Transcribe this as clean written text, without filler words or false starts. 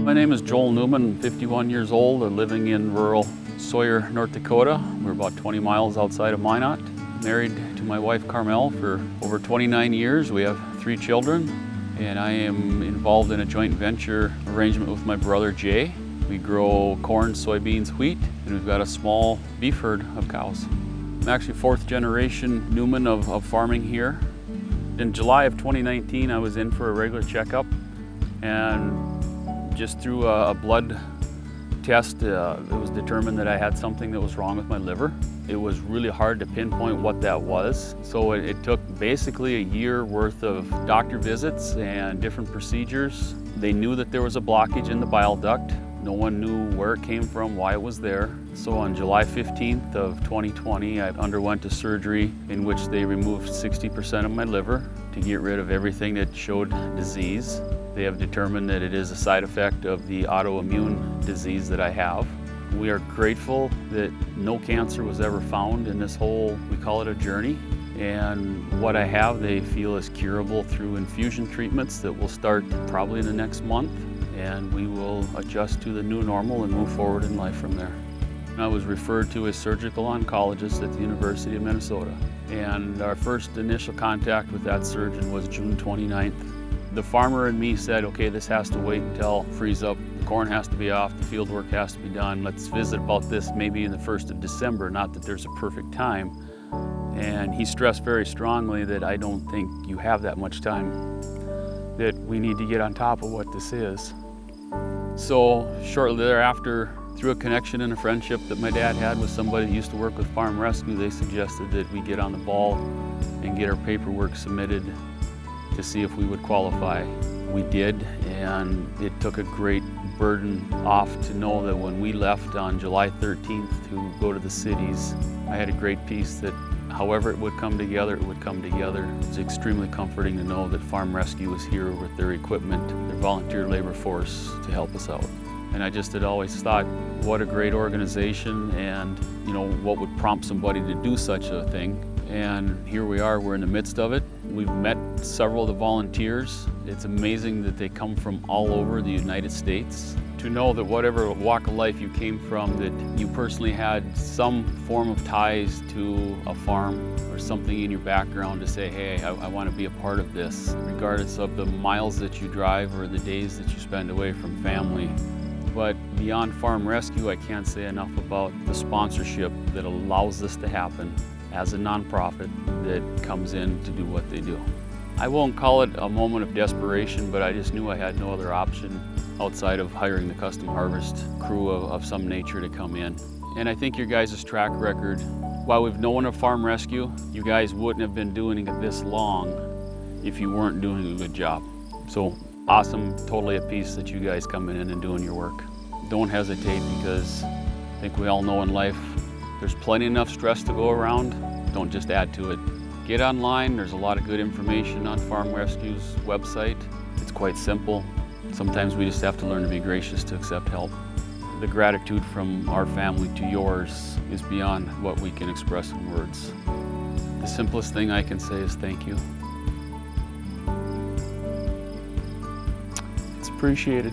My name is Joel Newman, 51 years old, living in rural Sawyer, North Dakota. We're about 20 miles outside of Minot. Married to my wife Karmell for over 29 years. We have 3 children, and I am involved in a joint venture arrangement with my brother Jay. We grow corn, soybeans, wheat, and we've got a small beef herd of cows. I'm actually 4th generation Newman of farming here. In July of 2019, I was in for a regular checkup, and just through a blood test, it was determined that I had something that was wrong with my liver. It was really hard to pinpoint what that was. So it took basically a year worth of doctor visits and different procedures. They knew that there was a blockage in the bile duct. No one knew where it came from, why it was there. So on July 15th of 2020, I underwent a surgery in which they removed 60% of my liver to get rid of everything that showed disease. They have determined that it is a side effect of the autoimmune disease that I have. We are grateful that no cancer was ever found in this whole, we call it a journey. And what I have, they feel is curable through infusion treatments that will start probably in the next month. And we will adjust to the new normal and move forward in life from there. I was referred to a surgical oncologist at the University of Minnesota. And our first initial contact with that surgeon was June 29th. The farmer in me said, okay, this has to wait until freeze up. The corn has to be off, the field work has to be done. Let's visit about this maybe in the 1st of December, not that there's a perfect time. And he stressed very strongly that I don't think you have that much time, that we need to get on top of what this is. So shortly thereafter, through a connection and a friendship that my dad had with somebody that used to work with Farm Rescue, they suggested that we get on the ball and get our paperwork submitted to see if we would qualify. We did, and it took a great burden off to know that when we left on July 13th to go to the cities, I had a great peace that however it would come together, it would come together. It's extremely comforting to know that Farm Rescue is here with their equipment, their volunteer labor force to help us out. And I just had always thought, what a great organization, and what would prompt somebody to do such a thing. And here we are, we're in the midst of it. We've met several of the volunteers. It's amazing that they come from all over the United States. To know that whatever walk of life you came from, that you personally had some form of ties to a farm or something in your background to say, hey, I want to be a part of this, regardless of the miles that you drive or the days that you spend away from family. But beyond Farm Rescue, I can't say enough about the sponsorship that allows this to happen as a nonprofit that comes in to do what they do. I won't call it a moment of desperation, but I just knew I had no other option outside of hiring the custom harvest crew of some nature to come in. And I think your guys' track record, while we've known of Farm Rescue, you guys wouldn't have been doing it this long if you weren't doing a good job. So awesome, totally at peace that you guys coming in and doing your work. Don't hesitate, because I think we all know in life there's plenty enough stress to go around. Don't just add to it. Get online, there's a lot of good information on Farm Rescue's website. It's quite simple. Sometimes we just have to learn to be gracious to accept help. The gratitude from our family to yours is beyond what we can express in words. The simplest thing I can say is thank you. It's appreciated.